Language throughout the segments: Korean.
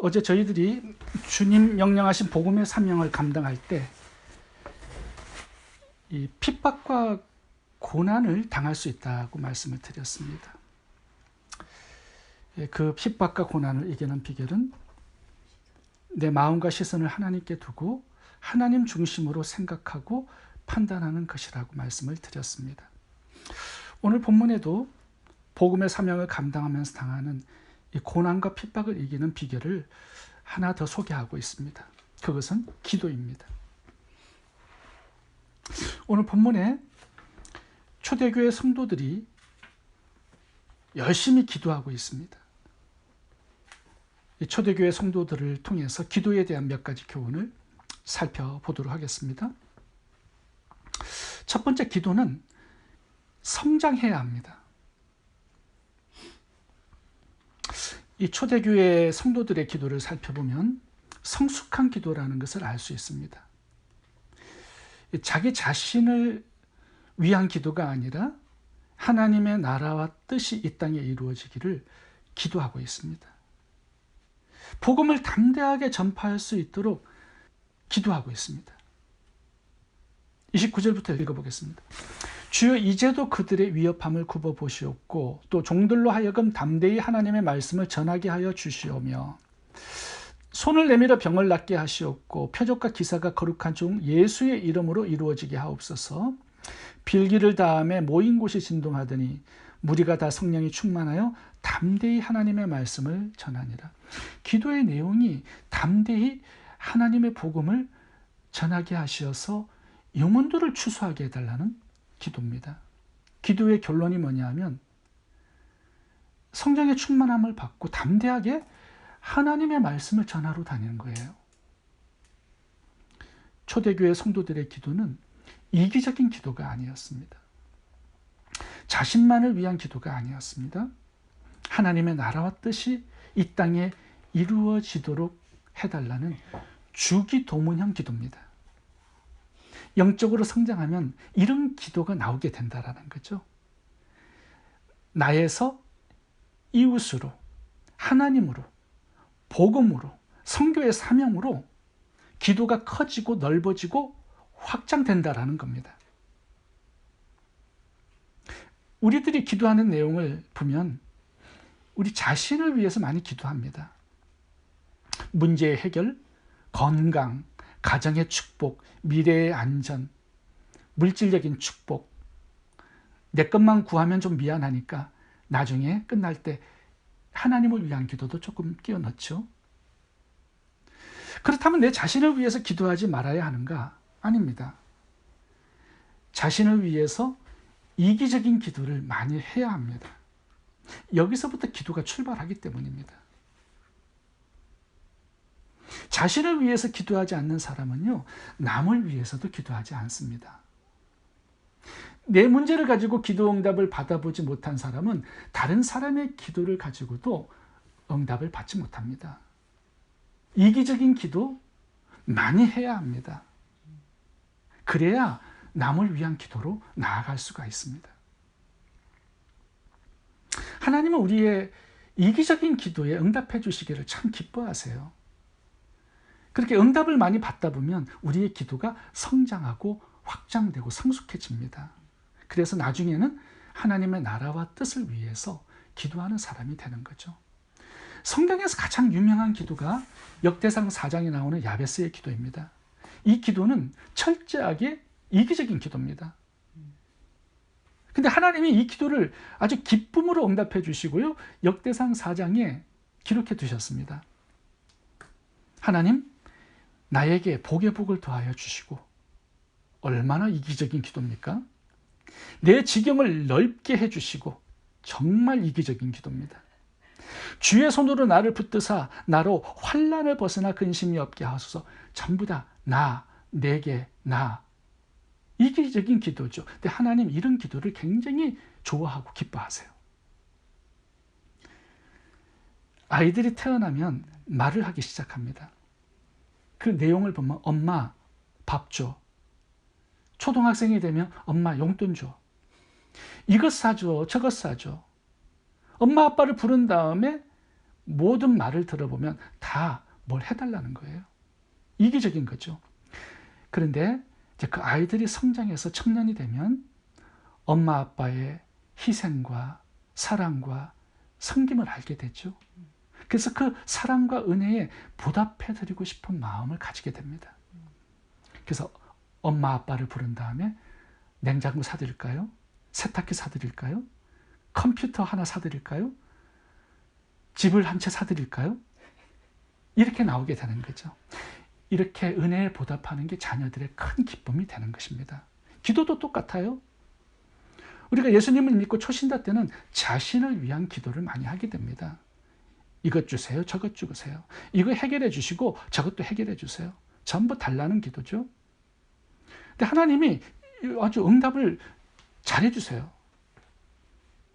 어제 저희들이 주님 명령하신 복음의 사명을 감당할 때 이 핍박과 고난을 당할 수 있다고 말씀을 드렸습니다. 그 핍박과 고난을 이기는 비결은 내 마음과 시선을 하나님께 두고 하나님 중심으로 생각하고 판단하는 것이라고 말씀을 드렸습니다. 오늘 본문에도 복음의 사명을 감당하면서 당하는 이 고난과 핍박을 이기는 비결을 하나 더 소개하고 있습니다. 그것은 기도입니다. 오늘 본문에 초대교회 성도들이 열심히 기도하고 있습니다. 이 초대교회 성도들을 통해서 기도에 대한 몇 가지 교훈을 살펴보도록 하겠습니다. 첫 번째, 기도는 성장해야 합니다. 이 초대교회 성도들의 기도를 살펴보면 성숙한 기도라는 것을 알 수 있습니다. 자기 자신을 위한 기도가 아니라 하나님의 나라와 뜻이 이 땅에 이루어지기를 기도하고 있습니다. 복음을 담대하게 전파할 수 있도록 기도하고 있습니다. 29절부터 읽어보겠습니다. 주여, 이제도 그들의 위협함을 굽어보시옵고 또 종들로 하여금 담대히 하나님의 말씀을 전하게 하여 주시오며 손을 내밀어 병을 낫게 하시옵고 표적과 기사가 거룩한 종 예수의 이름으로 이루어지게 하옵소서. 빌기를 다함에 모인 곳이 진동하더니 무리가 다 성령이 충만하여 담대히 하나님의 말씀을 전하니라. 기도의 내용이 담대히 하나님의 복음을 전하게 하시어서 영혼들을 추수하게 해달라는 기도입니다. 기도의 결론이 뭐냐 하면 성령의 충만함을 받고 담대하게 하나님의 말씀을 전하러 다니는 거예요. 초대교회 성도들의 기도는 이기적인 기도가 아니었습니다. 자신만을 위한 기도가 아니었습니다. 하나님의 나라와 뜻이 이 땅에 이루어지도록 해달라는 주기도문형 기도입니다. 영적으로 성장하면 이런 기도가 나오게 된다라는 거죠. 나에서 이웃으로, 하나님으로, 복음으로, 선교의 사명으로 기도가 커지고 넓어지고 확장된다라는 겁니다. 우리들이 기도하는 내용을 보면 우리 자신을 위해서 많이 기도합니다. 문제의 해결, 건강, 가정의 축복, 미래의 안전, 물질적인 축복, 내 것만 구하면 좀 미안하니까 나중에 끝날 때 하나님을 위한 기도도 조금 끼워 넣죠. 그렇다면 내 자신을 위해서 기도하지 말아야 하는가? 아닙니다. 자신을 위해서 이기적인 기도를 많이 해야 합니다. 여기서부터 기도가 출발하기 때문입니다. 자신을 위해서 기도하지 않는 사람은요, 남을 위해서도 기도하지 않습니다. 내 문제를 가지고 기도 응답을 받아보지 못한 사람은 다른 사람의 기도를 가지고도 응답을 받지 못합니다. 이기적인 기도 많이 해야 합니다. 그래야 남을 위한 기도로 나아갈 수가 있습니다. 하나님은 우리의 이기적인 기도에 응답해 주시기를 참 기뻐하세요. 그렇게 응답을 많이 받다 보면 우리의 기도가 성장하고 확장되고 성숙해집니다. 그래서 나중에는 하나님의 나라와 뜻을 위해서 기도하는 사람이 되는 거죠. 성경에서 가장 유명한 기도가 역대상 4장에 나오는 야베스의 기도입니다. 이 기도는 철저하게 이기적인 기도입니다. 근데 하나님이 이 기도를 아주 기쁨으로 응답해 주시고요, 역대상 4장에 기록해 두셨습니다. 하나님, 나에게 복의 복을 더하여 주시고. 얼마나 이기적인 기도입니까? 내 지경을 넓게 해주시고. 정말 이기적인 기도입니다. 주의 손으로 나를 붙드사 나로 환난을 벗어나 근심이 없게 하소서. 전부 다 나, 내게, 나. 이기적인 기도죠. 근데 하나님 이런 기도를 굉장히 좋아하고 기뻐하세요. 아이들이 태어나면 말을 하기 시작합니다. 그 내용을 보면 엄마 밥 줘. 초등학생이 되면 엄마 용돈 줘. 이것 사줘, 저것 사줘. 엄마 아빠를 부른 다음에 모든 말을 들어보면 다 뭘 해달라는 거예요. 이기적인 거죠. 그런데 이제 그 아이들이 성장해서 청년이 되면 엄마 아빠의 희생과 사랑과 섬김을 알게 되죠. 그래서 그 사랑과 은혜에 보답해드리고 싶은 마음을 가지게 됩니다. 그래서 엄마 아빠를 부른 다음에 냉장고 사드릴까요? 세탁기 사드릴까요? 컴퓨터 하나 사드릴까요? 집을 한 채 사드릴까요? 이렇게 나오게 되는 거죠. 이렇게 은혜에 보답하는 게 자녀들의 큰 기쁨이 되는 것입니다. 기도도 똑같아요. 우리가 예수님을 믿고 초신자 때는 자신을 위한 기도를 많이 하게 됩니다. 이것 주세요, 저것 주세요. 이거 해결해 주시고 저것도 해결해 주세요. 전부 달라는 기도죠. 근데 하나님이 아주 응답을 잘해 주세요.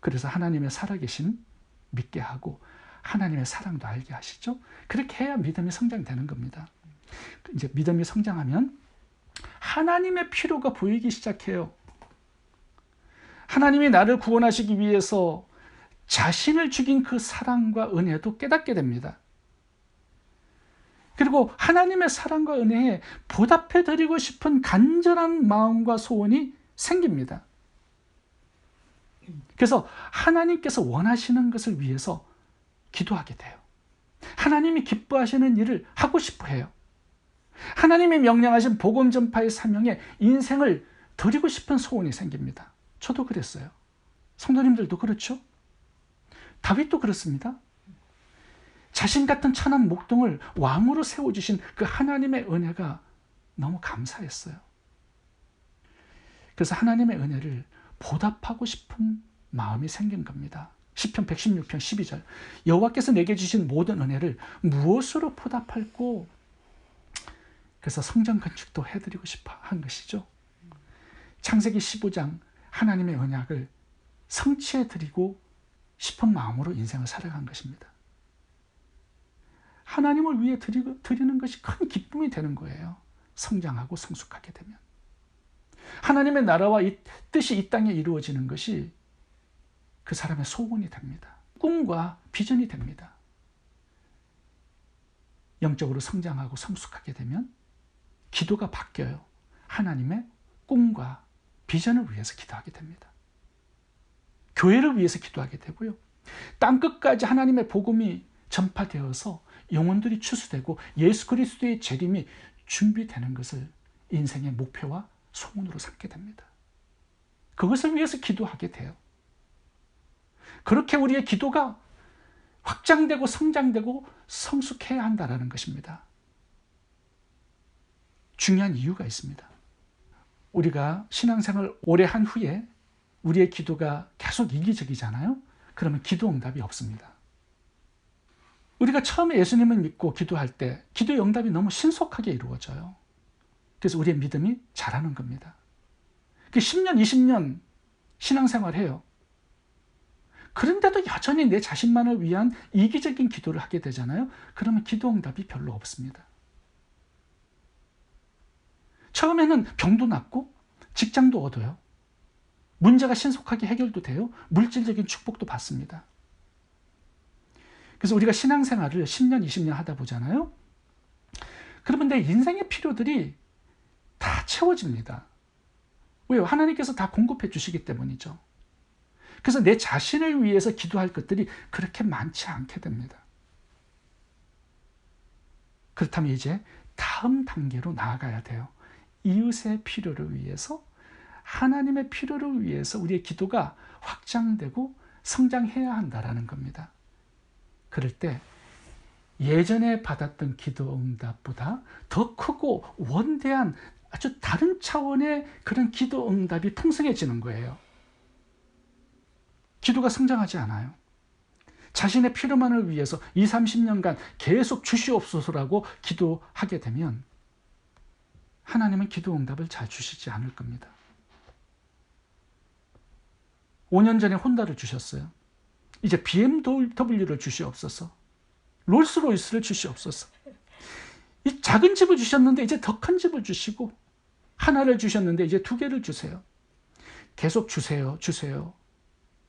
그래서 하나님의 살아계심 믿게 하고 하나님의 사랑도 알게 하시죠. 그렇게 해야 믿음이 성장되는 겁니다. 이제 믿음이 성장하면 하나님의 필요가 보이기 시작해요. 하나님이 나를 구원하시기 위해서 자신을 죽인 그 사랑과 은혜도 깨닫게 됩니다. 그리고 하나님의 사랑과 은혜에 보답해드리고 싶은 간절한 마음과 소원이 생깁니다. 그래서 하나님께서 원하시는 것을 위해서 기도하게 돼요. 하나님이 기뻐하시는 일을 하고 싶어 해요. 하나님이 명령하신 복음 전파의 사명에 인생을 드리고 싶은 소원이 생깁니다. 저도 그랬어요. 성도님들도 그렇죠? 다윗도 그렇습니다. 자신 같은 천한 목동을 왕으로 세워주신 그 하나님의 은혜가 너무 감사했어요. 그래서 하나님의 은혜를 보답하고 싶은 마음이 생긴 겁니다. 시편 116편 12절 여호와께서 내게 주신 모든 은혜를 무엇으로 보답할꼬? 그래서 성전 건축도 해드리고 싶어 한 것이죠. 창세기 15장 하나님의 언약을 성취해드리고 싶은 마음으로 인생을 살아간 것입니다. 하나님을 위해 드리는 것이 큰 기쁨이 되는 거예요. 성장하고 성숙하게 되면. 하나님의 나라와 이 뜻이 이 땅에 이루어지는 것이 그 사람의 소원이 됩니다. 꿈과 비전이 됩니다. 영적으로 성장하고 성숙하게 되면 기도가 바뀌어요. 하나님의 꿈과 비전을 위해서 기도하게 됩니다. 교회를 위해서 기도하게 되고요. 땅끝까지 하나님의 복음이 전파되어서 영혼들이 추수되고 예수 그리스도의 재림이 준비되는 것을 인생의 목표와 소원으로 삼게 됩니다. 그것을 위해서 기도하게 돼요. 그렇게 우리의 기도가 확장되고 성장되고 성숙해야 한다는 것입니다. 중요한 이유가 있습니다. 우리가 신앙생활 오래 한 후에 우리의 기도가 계속 이기적이잖아요. 그러면 기도 응답이 없습니다. 우리가 처음에 예수님을 믿고 기도할 때 기도의 응답이 너무 신속하게 이루어져요. 그래서 우리의 믿음이 자라는 겁니다. 10년, 20년 신앙생활 해요. 그런데도 여전히 내 자신만을 위한 이기적인 기도를 하게 되잖아요. 그러면 기도 응답이 별로 없습니다. 처음에는 병도 낫고 직장도 얻어요. 문제가 신속하게 해결도 돼요. 물질적인 축복도 받습니다. 그래서 우리가 신앙생활을 10년, 20년 하다 보잖아요. 그러면 내 인생의 필요들이 다 채워집니다. 왜요? 하나님께서 다 공급해 주시기 때문이죠. 그래서 내 자신을 위해서 기도할 것들이 그렇게 많지 않게 됩니다. 그렇다면 이제 다음 단계로 나아가야 돼요. 이웃의 필요를 위해서, 하나님의 필요를 위해서 우리의 기도가 확장되고 성장해야 한다는 겁니다. 그럴 때 예전에 받았던 기도 응답보다 더 크고 원대한 아주 다른 차원의 그런 기도 응답이 풍성해지는 거예요. 기도가 성장하지 않아요. 자신의 필요만을 위해서 20, 30년간 계속 주시옵소서라고 기도하게 되면 하나님은 기도 응답을 잘 주시지 않을 겁니다. 5년 전에 혼다를 주셨어요. 이제 BMW를 주시옵소서. 롤스로이스를 주시옵소서. 이 작은 집을 주셨는데 이제 더 큰 집을 주시고, 하나를 주셨는데 이제 2개를 주세요. 계속 주세요, 주세요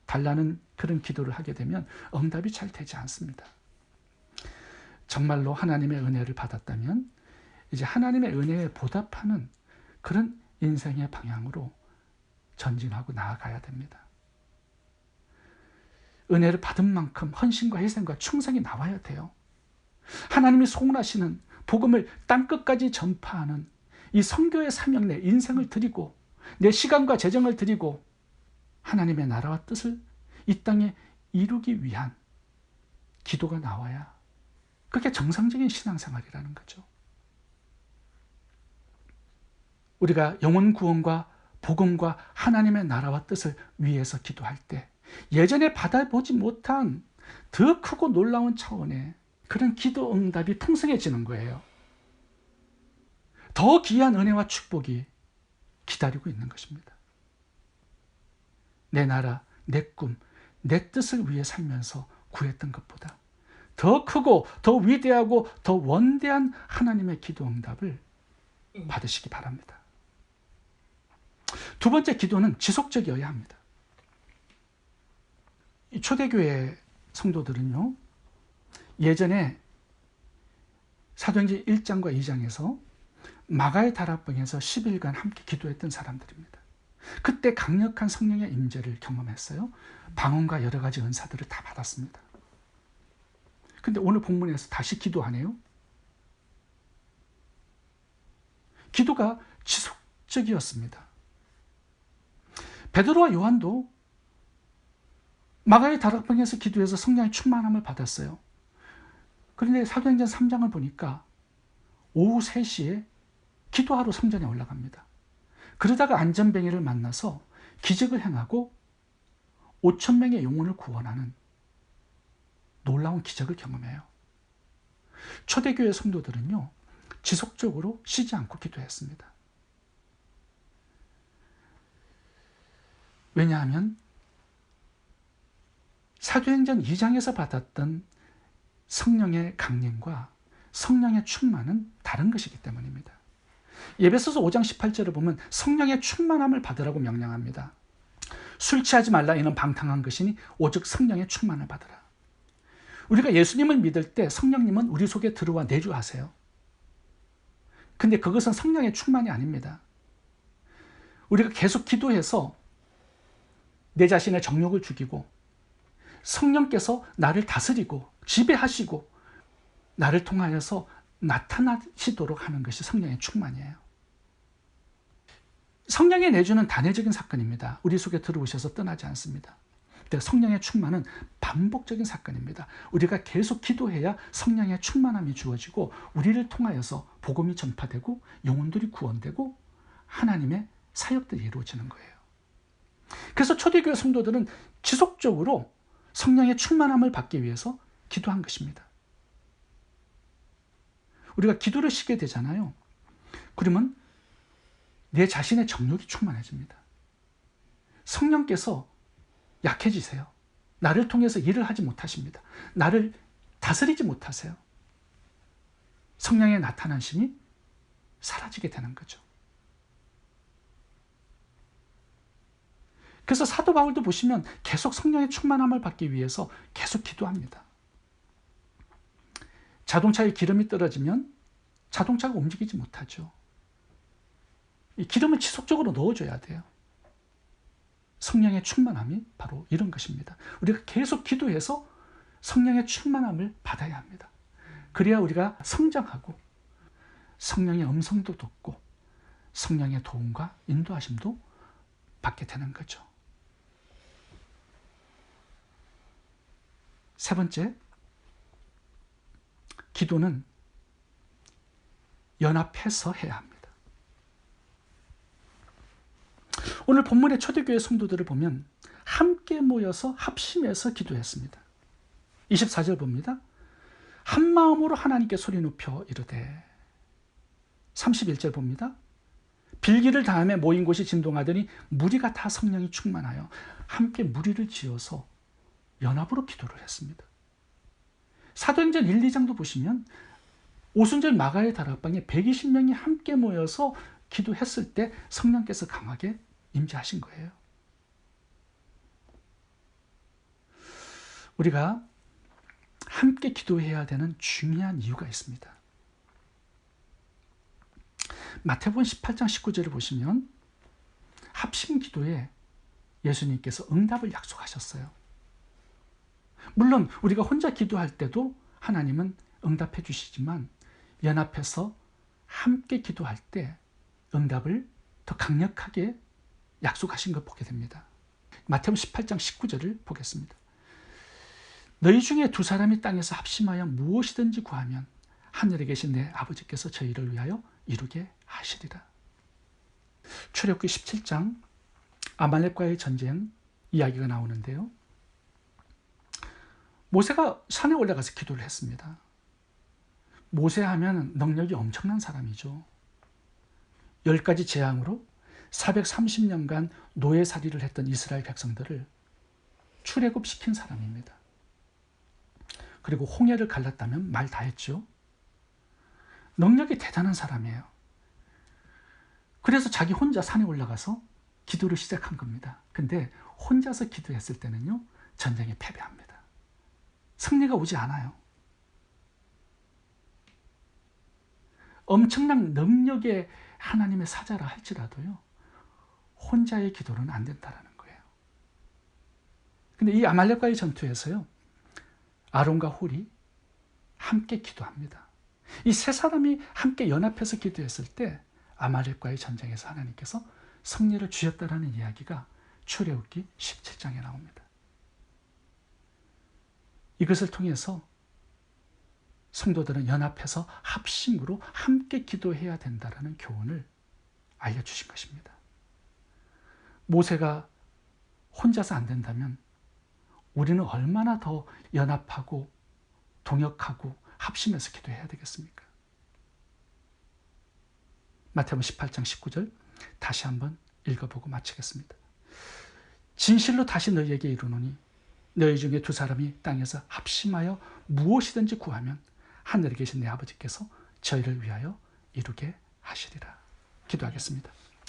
달라는 그런 기도를 하게 되면 응답이 잘 되지 않습니다. 정말로 하나님의 은혜를 받았다면 이제 하나님의 은혜에 보답하는 그런 인생의 방향으로 전진하고 나아가야 됩니다. 은혜를 받은 만큼 헌신과 희생과 충성이 나와야 돼요. 하나님이 소원하시는 복음을 땅끝까지 전파하는 이 선교의 사명, 내 인생을 드리고 내 시간과 재정을 드리고 하나님의 나라와 뜻을 이 땅에 이루기 위한 기도가 나와야 그게 정상적인 신앙생활이라는 거죠. 우리가 영혼 구원과 복음과 하나님의 나라와 뜻을 위해서 기도할 때 예전에 받아보지 못한 더 크고 놀라운 차원의 그런 기도 응답이 풍성해지는 거예요. 더 귀한 은혜와 축복이 기다리고 있는 것입니다. 내 나라, 내 꿈, 내 뜻을 위해 살면서 구했던 것보다 더 크고 더 위대하고 더 원대한 하나님의 기도 응답을 받으시기 바랍니다. 두 번째, 기도는 지속적이어야 합니다. 이 초대교회 성도들은요, 예전에 사도행전 1장과 2장에서 마가의 다락방에서 10일간 함께 기도했던 사람들입니다. 그때 강력한 성령의 임재를 경험했어요. 방언과 여러 가지 은사들을 다 받았습니다. 근데 오늘 본문에서 다시 기도하네요. 기도가 지속적이었습니다. 베드로와 요한도 마가의 다락방에서 기도해서 성령의 충만함을 받았어요. 그런데 사도행전 3장을 보니까 오후 3시에 기도하러 성전에 올라갑니다. 그러다가 안전뱅이를 만나서 기적을 행하고 5,000명의 영혼을 구원하는 놀라운 기적을 경험해요. 초대교회 성도들은요, 지속적으로 쉬지 않고 기도했습니다. 왜냐하면 사도행전 2장에서 받았던 성령의 강림과 성령의 충만은 다른 것이기 때문입니다. 에베소서 5장 18절을 보면 성령의 충만함을 받으라고 명령합니다. 술 취하지 말라, 이는 방탕한 것이니 오직 성령의 충만을 받으라. 우리가 예수님을 믿을 때 성령님은 우리 속에 들어와 내주하세요. 근데 그것은 성령의 충만이 아닙니다. 우리가 계속 기도해서 내 자신의 정욕을 죽이고 성령께서 나를 다스리고 지배하시고 나를 통하여서 나타나시도록 하는 것이 성령의 충만이에요. 성령의 내주는 단회적인 사건입니다. 우리 속에 들어오셔서 떠나지 않습니다. 성령의 충만은 반복적인 사건입니다. 우리가 계속 기도해야 성령의 충만함이 주어지고 우리를 통하여서 복음이 전파되고 영혼들이 구원되고 하나님의 사역들이 이루어지는 거예요. 그래서 초대교회 성도들은 지속적으로 성령의 충만함을 받기 위해서 기도한 것입니다. 우리가 기도를 쉬게 되잖아요. 그러면 내 자신의 정욕이 충만해집니다. 성령께서 약해지세요. 나를 통해서 일을 하지 못하십니다. 나를 다스리지 못하세요. 성령의 나타나심이 사라지게 되는 거죠. 그래서 사도 바울도 보시면 계속 성령의 충만함을 받기 위해서 계속 기도합니다. 자동차에 기름이 떨어지면 자동차가 움직이지 못하죠. 이 기름을 지속적으로 넣어줘야 돼요. 성령의 충만함이 바로 이런 것입니다. 우리가 계속 기도해서 성령의 충만함을 받아야 합니다. 그래야 우리가 성장하고 성령의 음성도 듣고 성령의 도움과 인도하심도 받게 되는 거죠. 세 번째, 기도는 연합해서 해야 합니다. 오늘 본문의 초대교회 성도들을 보면 함께 모여서 합심해서 기도했습니다. 24절 봅니다. 한 마음으로 하나님께 소리 높여 이르되. 31절 봅니다. 빌기를 다음에 모인 곳이 진동하더니 무리가 다 성령이 충만하여 함께 무리를 지어서 연합으로 기도를 했습니다. 사도행전 1, 2장도 보시면 오순절 마가의 다락방에 120명이 함께 모여서 기도했을 때 성령께서 강하게 임재하신 거예요. 우리가 함께 기도해야 되는 중요한 이유가 있습니다. 마태복음 18장 19절을 보시면 합심 기도에 예수님께서 응답을 약속하셨어요. 물론 우리가 혼자 기도할 때도 하나님은 응답해 주시지만 연합해서 함께 기도할 때 응답을 더 강력하게 약속하신 걸 보게 됩니다. 마태복음 18장 19절을 보겠습니다. 너희 중에 두 사람이 땅에서 합심하여 무엇이든지 구하면 하늘에 계신 내 아버지께서 저희를 위하여 이루게 하시리라. 출애굽기 17장 아말렉과의 전쟁 이야기가 나오는데요. 모세가 산에 올라가서 기도를 했습니다. 모세 하면 능력이 엄청난 사람이죠. 10가지 재앙으로 430년간 노예살이를 했던 이스라엘 백성들을 출애굽시킨 사람입니다. 그리고 홍해를 갈랐다면 말 다 했죠. 능력이 대단한 사람이에요. 그래서 자기 혼자 산에 올라가서 기도를 시작한 겁니다. 근데 혼자서 기도했을 때는요, 전쟁에 패배합니다. 승리가 오지 않아요. 엄청난 능력의 하나님의 사자라 할지라도요, 혼자의 기도는 안 된다라는 거예요. 근데 이 아말렉과의 전투에서요, 아론과 홀이 함께 기도합니다. 이 세 사람이 함께 연합해서 기도했을 때 아말렉과의 전쟁에서 하나님께서 승리를 주셨다라는 이야기가 출애굽기 17장에 나옵니다. 이것을 통해서 성도들은 연합해서 합심으로 함께 기도해야 된다라는 교훈을 알려주신 것입니다. 모세가 혼자서 안 된다면 우리는 얼마나 더 연합하고 동역하고 합심해서 기도해야 되겠습니까? 마태복음 18장 19절 다시 한번 읽어보고 마치겠습니다. 진실로 다시 너희에게 이르노니 너희 중에 두 사람이 땅에서 합심하여 무엇이든지 구하면 하늘에 계신 내 아버지께서 저희를 위하여 이루게 하시리라. 기도하겠습니다.